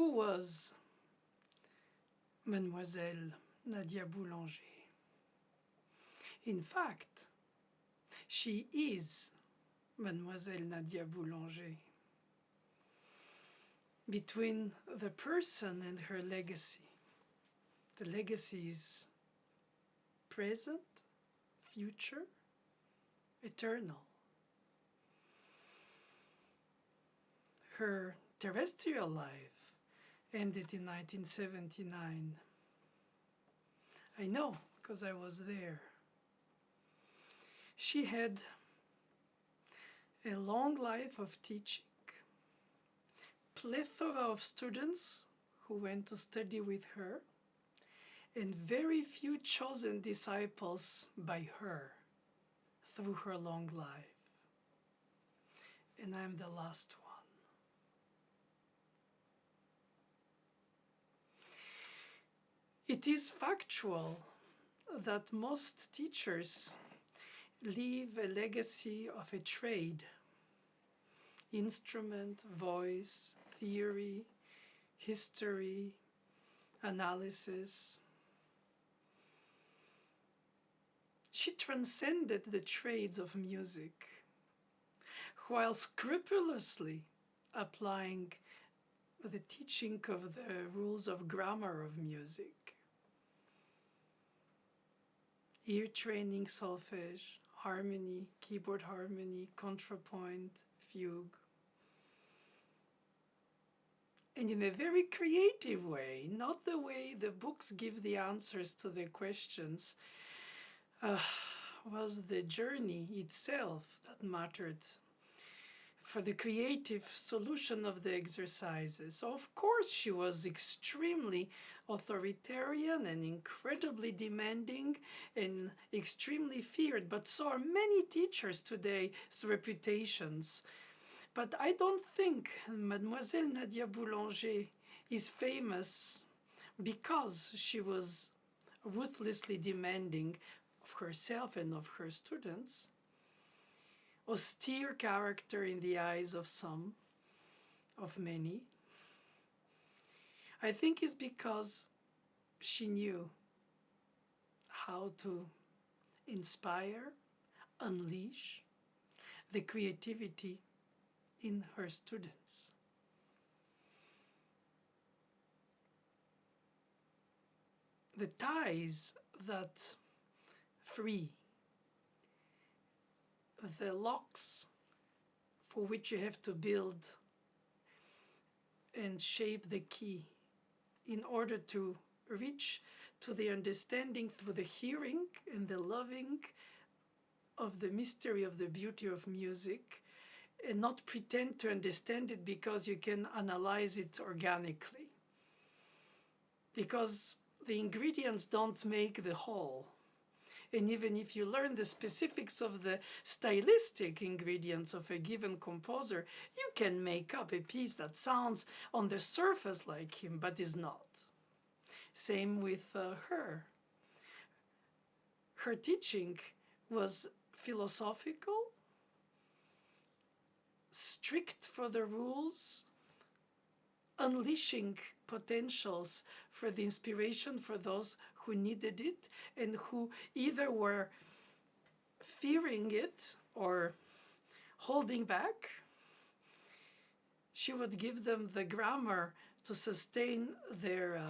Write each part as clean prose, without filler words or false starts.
Who was Mademoiselle Nadia Boulanger? In fact, she is Mademoiselle Nadia Boulanger. Between the person and her legacy, the legacy is present, future, eternal. Her terrestrial life ended in 1979. I know, because I was there. She had a long life of teaching, plethora of students who went to study with her, and very few chosen disciples by her through her long life. And I'm the last one. It is factual that most teachers leave a legacy of a trade: instrument, voice, theory, history, analysis. She transcended the trades of music while scrupulously applying the teaching of the rules of grammar of music. Ear training, solfege, harmony, keyboard harmony, contrapoint, fugue. And in a very creative way, not the way the books give the answers to the questions, was the journey itself that mattered for the creative solution of the exercises. So of course she was extremely authoritarian and incredibly demanding and extremely feared, but so are many teachers today's reputations. But I don't think Mademoiselle Nadia Boulanger is famous because she was ruthlessly demanding of herself and of her students. Austere character in the eyes of some, of many. I think it's because she knew how to inspire, unleash the creativity in her students. The ties that free, the locks for which you have to build and shape the key in order to reach to the understanding through the hearing and the loving of the mystery of the beauty of music, and not pretend to understand it because you can analyze it organically. Because the ingredients don't make the whole. And even if you learn the specifics of the stylistic ingredients of a given composer, you can make up a piece that sounds on the surface like him, but is not. Same with her. Her teaching was philosophical, strict for the rules, unleashing potentials for the inspiration for those who needed it and who either were fearing it or holding back. She would give them the grammar to sustain their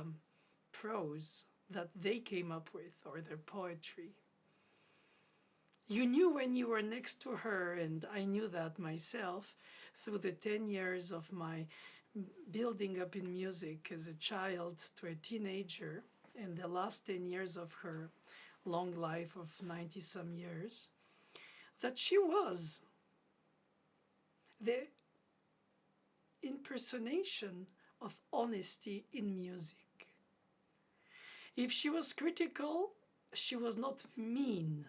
prose that they came up with, or their poetry. You knew when you were next to her, and I knew that myself through the 10 years of my building up in music as a child to a teenager, and the last 10 years of her long life of 90-some years, that she was the impersonation of honesty in music. If she was critical, she was not mean.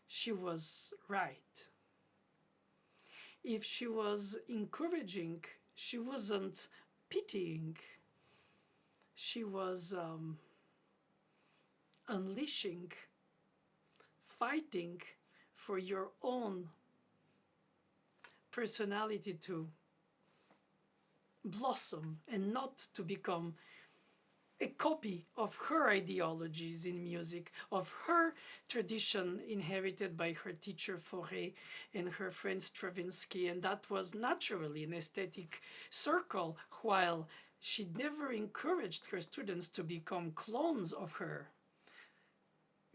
She was right. If she was encouraging, she wasn't pitying. She was unleashing, fighting for your own personality to blossom and not to become a copy of her ideologies in music, of her tradition inherited by her teacher Fauré and her friend Stravinsky. And that was naturally an aesthetic circle, while she never encouraged her students to become clones of her.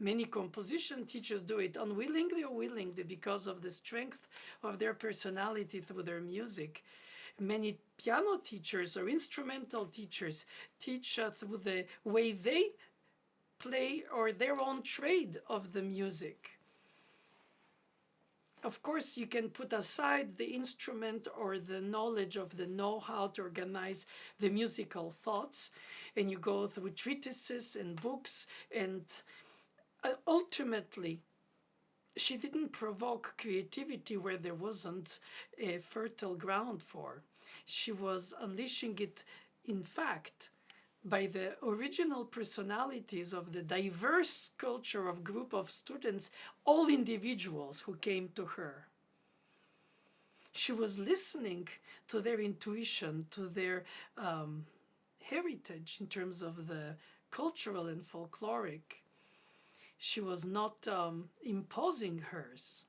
Many composition teachers do it unwillingly or willingly because of the strength of their personality through their music. Many piano teachers or instrumental teachers teach through the way they play or their own trade of the music. Of course, you can put aside the instrument or the knowledge of the know-how to organize the musical thoughts, and you go through treatises and books, and ultimately, she didn't provoke creativity where there wasn't a fertile ground for. She was unleashing it, in fact, by the original personalities of the diverse culture of group of students, all individuals who came to her. She was listening to their intuition, to their heritage in terms of the cultural and folkloric. She was not imposing hers.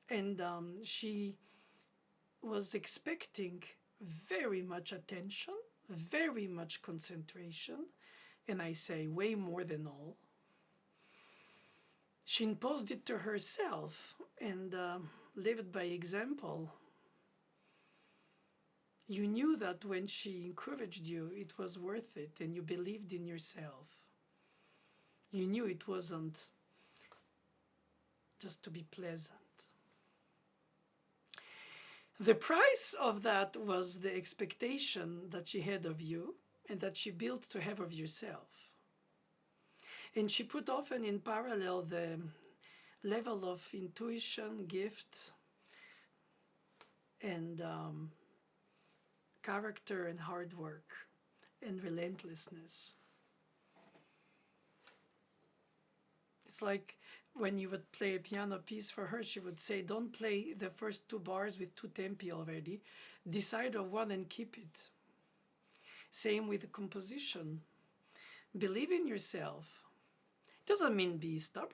And she was expecting very much attention, very much concentration, and I say way more than all. She imposed it to herself and lived by example. You knew that when she encouraged you, it was worth it, and you believed in yourself. You knew it wasn't just to be pleasant. The price of that was the expectation that she had of you and that she built to have of yourself. And she put often in parallel the level of intuition, gift, and character and hard work and relentlessness. It's like when you would play a piano piece for her, she would say, don't play the first two bars with two tempi already. Decide on one and keep it. Same with the composition. Believe in yourself. It doesn't mean be stubborn.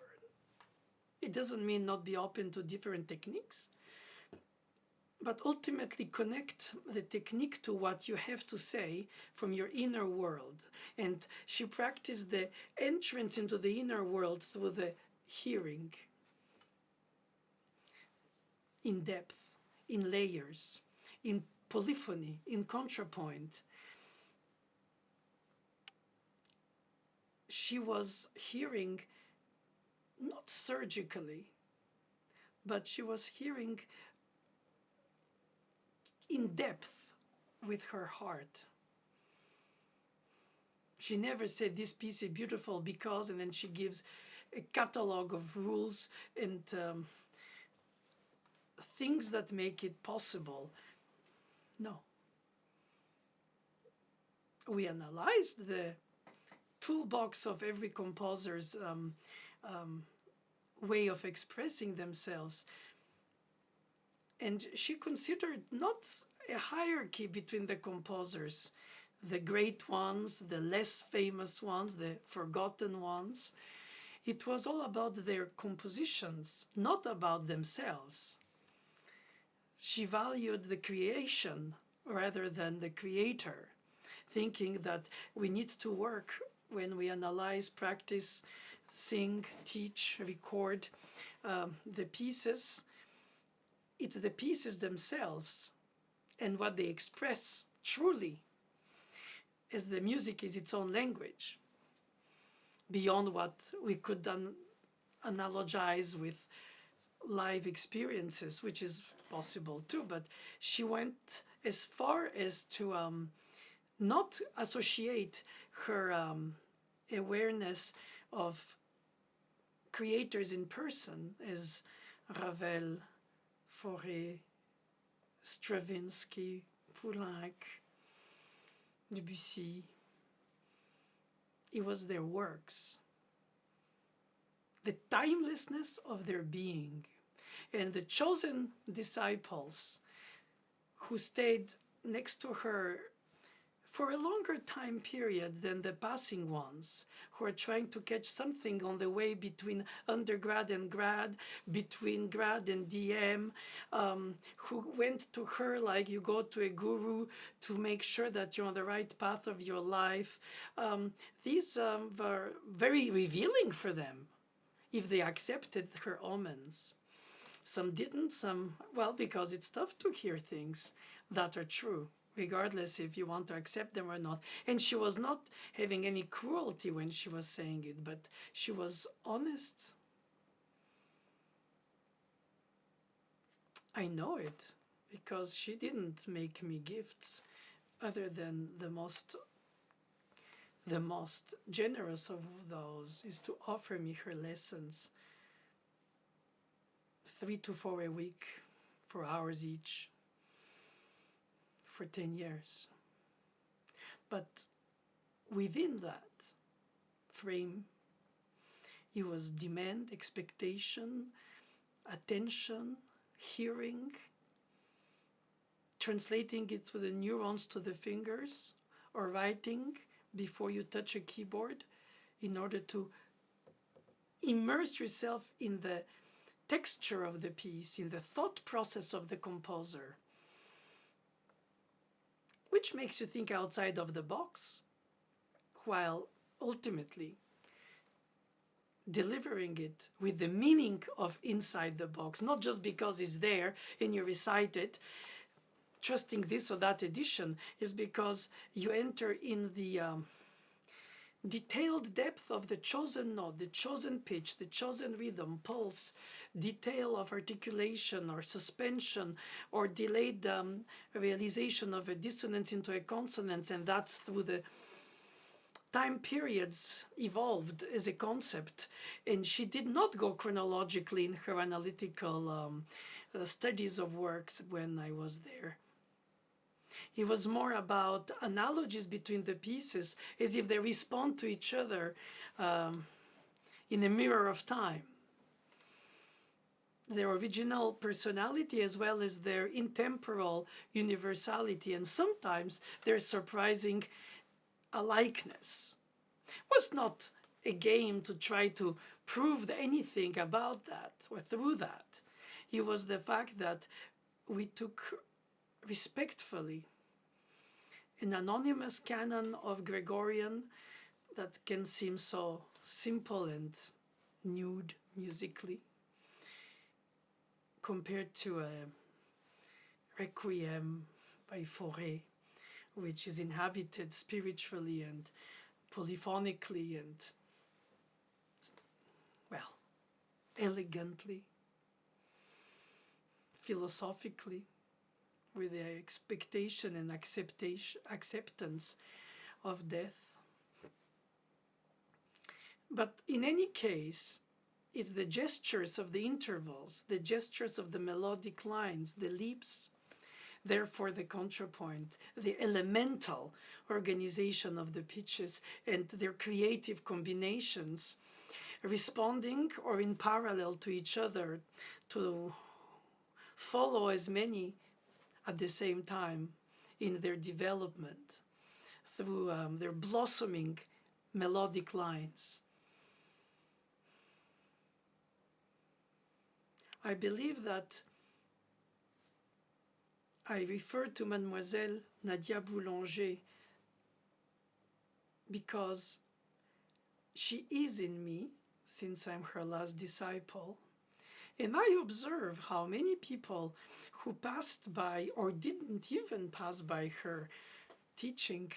It doesn't mean not be open to different techniques. But ultimately connect the technique to what you have to say from your inner world. And she practiced the entrance into the inner world through the hearing, in depth, in layers, in polyphony, in contrapoint. She was hearing not surgically, but she was hearing in depth with her heart. She never said this piece is beautiful because, and then she gives a catalog of rules and things that make it possible. No. We analyzed the toolbox of every composer's way of expressing themselves. And she considered not a hierarchy between the composers, the great ones, the less famous ones, the forgotten ones. It was all about their compositions, not about themselves. She valued the creation rather than the creator, thinking that we need to work when we analyze, practice, sing, teach, record the pieces. It's the pieces themselves and what they express truly, as the music is its own language, beyond what we could analogize with live experiences, which is possible too. But she went as far as to not associate her awareness of creators in person as Ravel, Fauré, Stravinsky, Poulenc, Debussy. It was their works, the timelessness of their being, and the chosen disciples who stayed next to her for a longer time period than the passing ones, who are trying to catch something on the way between undergrad and grad, between grad and DM, who went to her like you go to a guru to make sure that you're on the right path of your life. These were very revealing for them if they accepted her omens. Some didn't, some, well, because it's tough to hear things that are true, regardless if you want to accept them or not. And she was not having any cruelty when she was saying it, but she was honest. I know it because she didn't make me gifts other than the most generous of those is to offer me her lessons 3 to 4 a week, 4 hours each, for 10 years. But within that frame, it was demand, expectation, attention, hearing, translating it through the neurons to the fingers, or writing before you touch a keyboard in order to immerse yourself in the texture of the piece, in the thought process of the composer, which makes you think outside of the box, while ultimately delivering it with the meaning of inside the box, not just because it's there and you recite it, trusting this or that edition, is because you enter in the detailed depth of the chosen note, the chosen pitch, the chosen rhythm, pulse, detail of articulation or suspension or delayed realization of a dissonance into a consonance, and that's through the time periods evolved as a concept. And she did not go chronologically in her analytical studies of works when I was there. It was more about analogies between the pieces as if they respond to each other in a mirror of time. Their original personality as well as their intemporal universality, and sometimes their surprising alikeness. It was not a game to try to prove anything about that or through that. It was the fact that we took respectfully an anonymous canon of Gregorian that can seem so simple and nude musically compared to a requiem by Fauré, which is inhabited spiritually and polyphonically and, well, elegantly, philosophically, with the expectation and acceptance of death. But in any case, it's the gestures of the intervals, the gestures of the melodic lines, the leaps, therefore the contrapoint, the elemental organization of the pitches and their creative combinations, responding or in parallel to each other to follow as many at the same time in their development through their blossoming melodic lines. I believe that I refer to Mademoiselle Nadia Boulanger because she is in me, since I'm her last disciple. And I observe how many people who passed by or didn't even pass by her teaching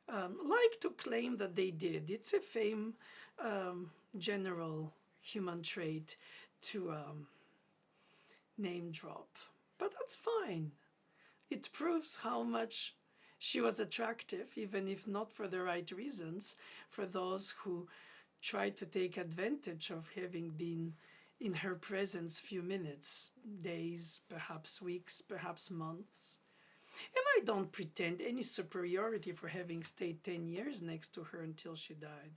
like to claim that they did. It's a general human trait to name drop. But that's fine. It proves how much she was attractive, even if not for the right reasons, for those who try to take advantage of having been in her presence few minutes, days, perhaps weeks, perhaps months. And I don't pretend any superiority for having stayed 10 years next to her until she died.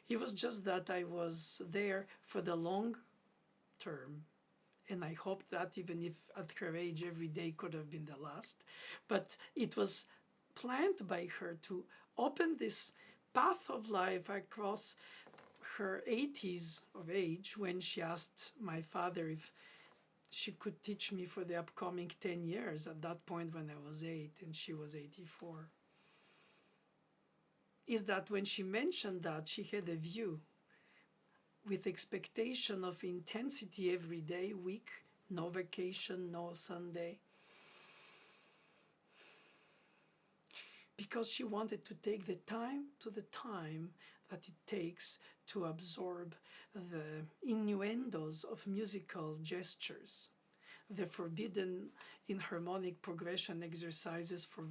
It was just that I was there for the long term And I hope that even if at her age every day could have been the last, but it was planned by her to open this path of life across her 80s of age when she asked my father if she could teach me for the upcoming 10 years at that point when I was 8 and she was 84. Is that when she mentioned that, she had a view with expectation of intensity every day, week, no vacation, no Sunday. Because she wanted to take the time that it takes to absorb the innuendos of musical gestures, the forbidden inharmonic progression exercises for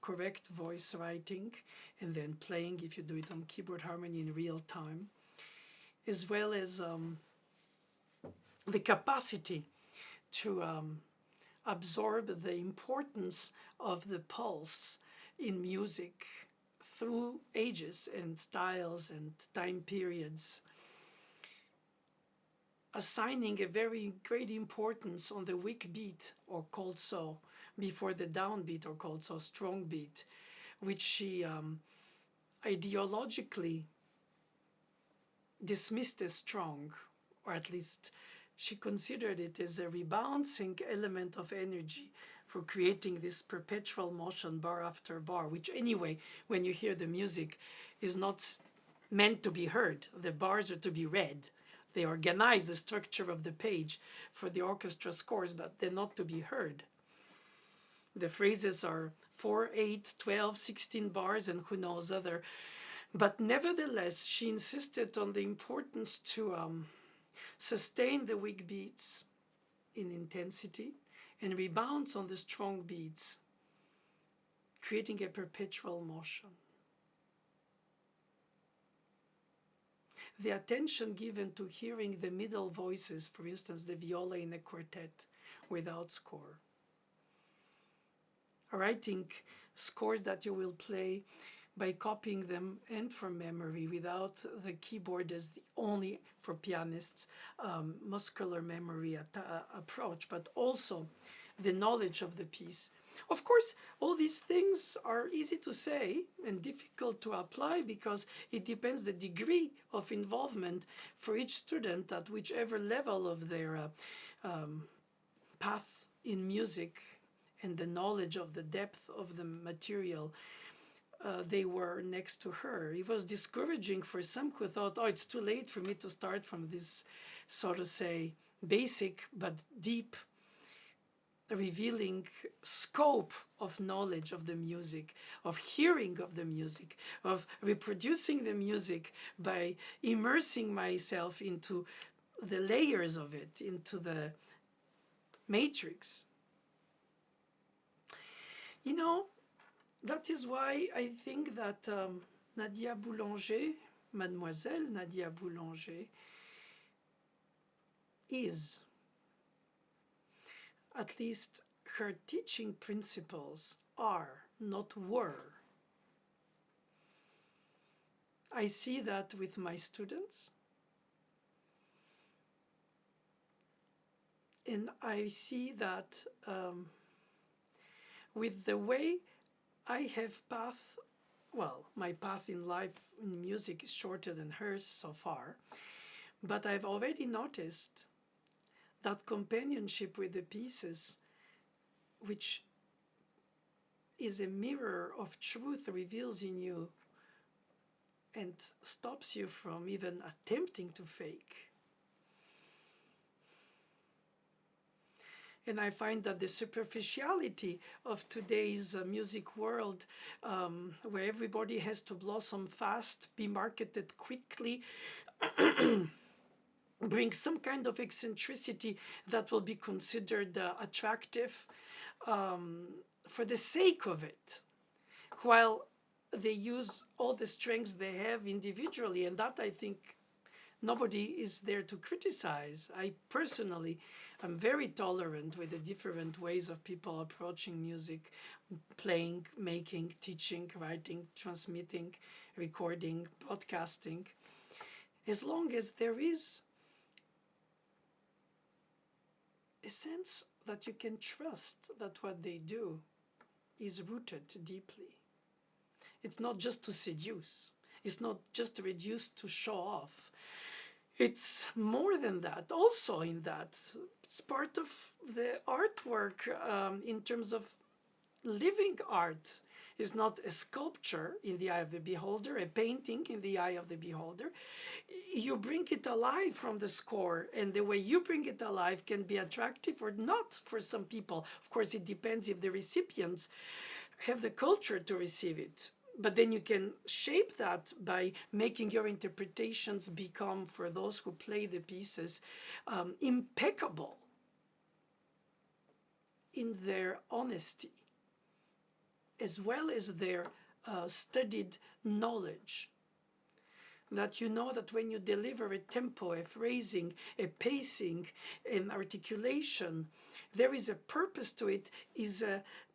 correct voice writing, and then playing if you do it on keyboard harmony in real time, as well as the capacity to absorb the importance of the pulse in music through ages and styles and time periods, assigning a very great importance on the weak beat, or called so, before the downbeat, or called so strong beat, which she ideologically dismissed as strong, or at least she considered it as a rebouncing element of energy for creating this perpetual motion bar after bar, which anyway, when you hear the music, is not meant to be heard. The bars are to be read. They organize the structure of the page for the orchestra scores, but they're not to be heard. The phrases are 4, 8, 12, 16 bars, and who knows other. But nevertheless, she insisted on the importance to sustain the weak beats in intensity and rebounds on the strong beats, creating a perpetual motion. The attention given to hearing the middle voices, for instance, the viola in a quartet without score. Writing scores that you will play by copying them and from memory without the keyboard as the only, for pianists, muscular memory approach, but also the knowledge of the piece. Of course, all these things are easy to say and difficult to apply because it depends the degree of involvement for each student at whichever level of their path in music and the knowledge of the depth of the material they were next to her. It was discouraging for some who thought, oh, it's too late for me to start from this sort of, say, basic but deep, revealing scope of knowledge of the music, of hearing of the music, of reproducing the music by immersing myself into the layers of it, into the matrix. You know, that is why I think that Nadia Boulanger, Mademoiselle Nadia Boulanger, is, at least her teaching principles are, not were. I see that with my students, and I see that with the way I have my path in life in music is shorter than hers so far, but I've already noticed that companionship with the pieces, which is a mirror of truth, reveals in you and stops you from even attempting to fake. And I find that the superficiality of today's music world, where everybody has to blossom fast, be marketed quickly, bring some kind of eccentricity that will be considered attractive for the sake of it, while they use all the strengths they have individually. And that, I think, nobody is there to criticize. I personally am very tolerant with the different ways of people approaching music, playing, making, teaching, writing, transmitting, recording, broadcasting, as long as there is a sense that you can trust that what they do is rooted deeply. It's not just to seduce. It's not just reduced to show off. It's more than that. Also in that, it's part of the artwork in terms of living art. Is not a sculpture in the eye of the beholder, a painting in the eye of the beholder. You bring it alive from the score, and the way you bring it alive can be attractive or not for some people. Of course, it depends if the recipients have the culture to receive it. But then you can shape that by making your interpretations become, for those who play the pieces, impeccable in their honesty, as well as their studied knowledge. That you know that when you deliver a tempo, a phrasing, a pacing, an articulation, there is a purpose to it, is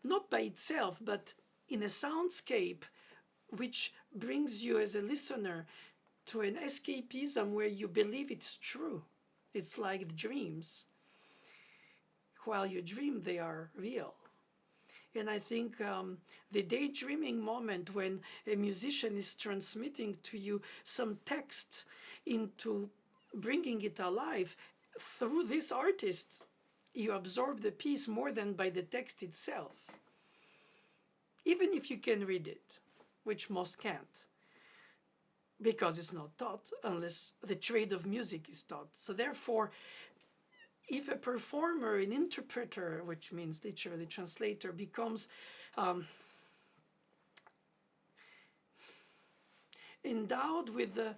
not by itself, but in a soundscape which brings you as a listener to an escapism where you believe it's true. It's like dreams. While you dream, they are real. And I think the daydreaming moment when a musician is transmitting to you some text into bringing it alive, through this artist, you absorb the piece more than by the text itself. Even if you can read it, which most can't, because it's not taught unless the trade of music is taught. So therefore, if a performer, an interpreter, which means literally translator, becomes endowed with the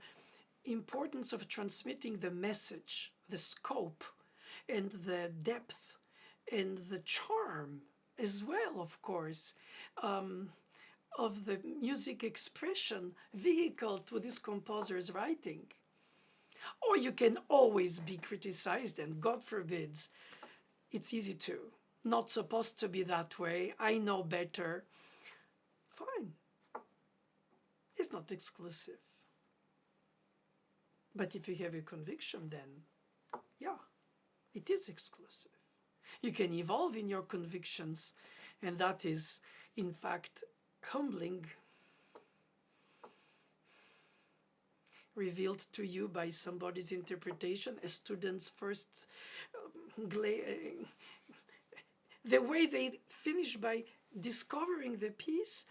importance of transmitting the message, the scope, and the depth, and the charm as well, of course, of the music expression vehicle through this composer's writing. Or you can always be criticized, and God forbids, it's easy to. Not supposed to be that way. I know better. Fine. It's not exclusive. But if you have a conviction, then yeah, it is exclusive. You can evolve in your convictions, and that is, in fact, humbling, revealed to you by somebody's interpretation, a student's first the way they finish by discovering the piece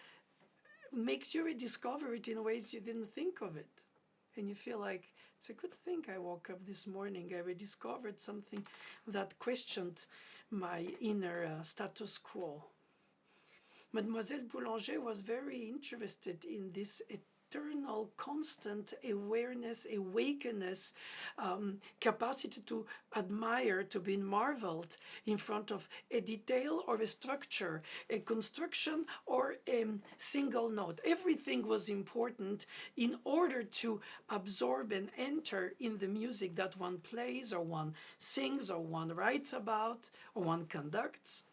makes you rediscover it in ways you didn't think of it. And you feel like, it's a good thing I woke up this morning. I rediscovered something that questioned my inner status quo. Mademoiselle Boulanger was very interested in this eternal, constant awareness, awakenness, capacity to admire, to be marveled in front of a detail or a structure, a construction or a single note. Everything was important in order to absorb and enter in the music that one plays or one sings or one writes about or one conducts.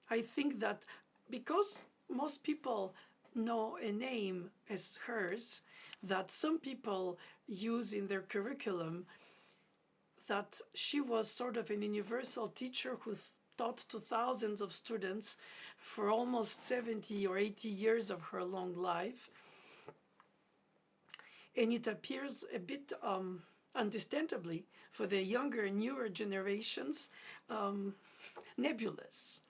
I think that because most people know a name as hers, that some people use in their curriculum, that she was sort of an universal teacher who taught to thousands of students for almost 70 or 80 years of her long life. And it appears a bit, understandably, for the younger, newer generations, nebulous.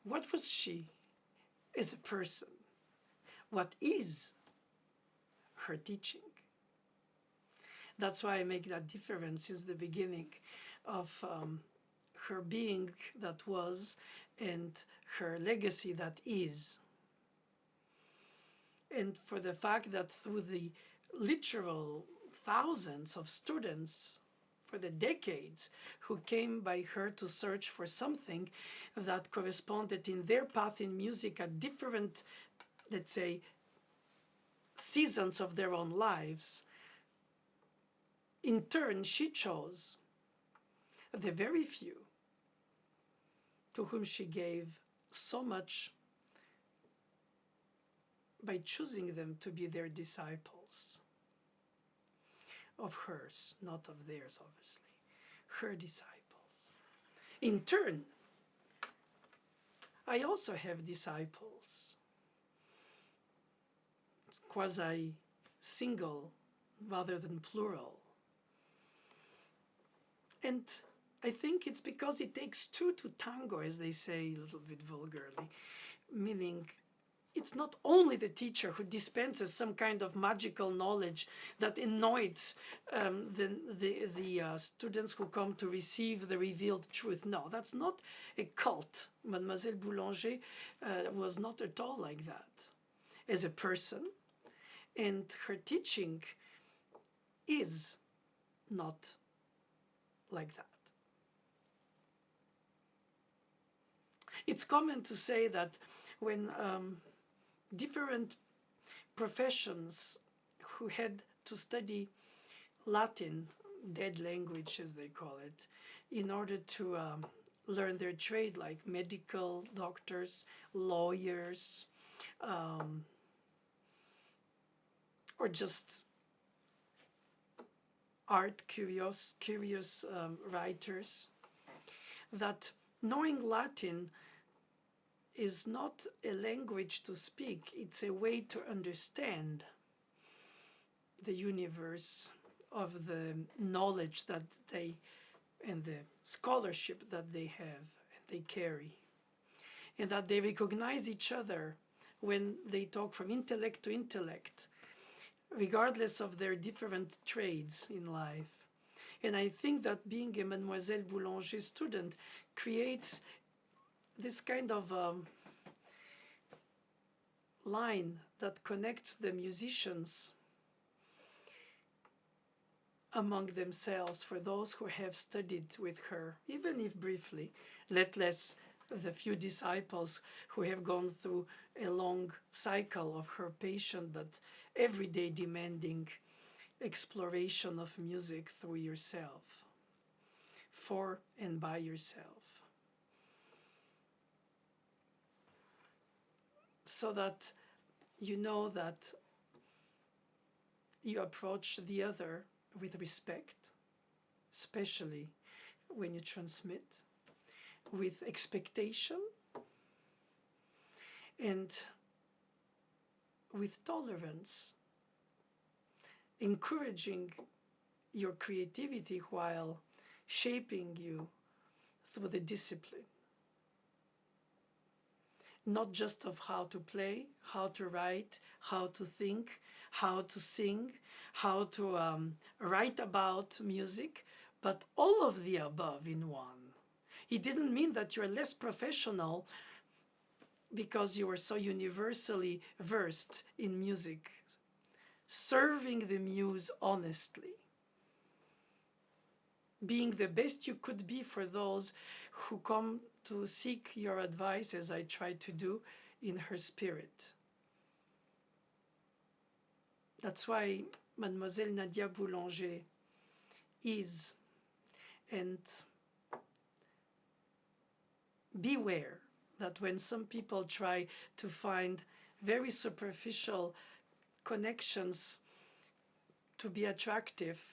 What was she as a person? What is her teaching? That's why I make that difference since the beginning of her being that was and her legacy that is. And for the fact that through the literal thousands of students for the decades who came by her to search for something that corresponded in their path in music at different, let's say, seasons of their own lives, in turn she chose the very few to whom she gave so much by choosing them to be their disciples. of hers, not of theirs, obviously, her disciples. In turn, I also have disciples. It's quasi-single rather than plural. And I think it's because it takes two to tango, as they say a little bit vulgarly, meaning it's not only the teacher who dispenses some kind of magical knowledge that anoints the students who come to receive the revealed truth. No, that's not a cult. Mademoiselle Boulanger was not at all like that as a person, and her teaching is not like that. It's common to say that when different professions who had to study Latin, dead language as they call it, in order to learn their trade, like medical doctors, lawyers, or just art curious writers, that knowing Latin is not a language to speak, it's a way to understand the universe of the knowledge that they, and the scholarship that they have and they carry. And that they recognize each other when they talk from intellect to intellect, regardless of their different trades in life. And I think that being a Mademoiselle Boulanger student creates this kind of line that connects the musicians among themselves, for those who have studied with her, even if briefly, let less the few disciples who have gone through a long cycle of her patient but everyday demanding exploration of music through yourself, for and by yourself. So that you know that you approach the other with respect, especially when you transmit, with expectation and with tolerance, encouraging your creativity while shaping you through the discipline. Not just of how to play, how to write, how to think, how to sing, how to write about music, but all of the above in one. It didn't mean that you're less professional because you are so universally versed in music. Serving the muse honestly. Being the best you could be for those who come to seek your advice, as I try to do in her spirit. That's why Mademoiselle Nadia Boulanger is, and beware that when some people try to find very superficial connections to be attractive,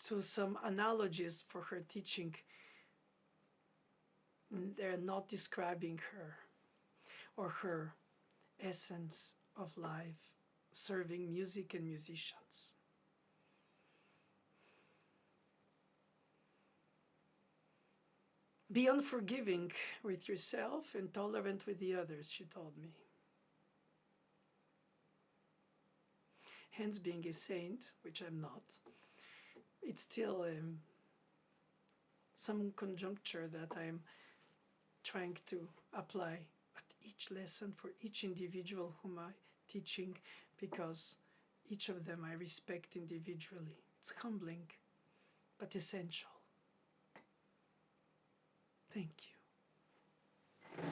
to some analogies for her teaching, they're not describing her or her essence of life, serving music and musicians. Be unforgiving with yourself and tolerant with the others, she told me. Hence, being a saint, which I'm not, it's still some conjuncture that I'm trying to apply at each lesson for each individual whom I'm teaching, because each of them I respect individually. It's humbling, but essential. Thank you.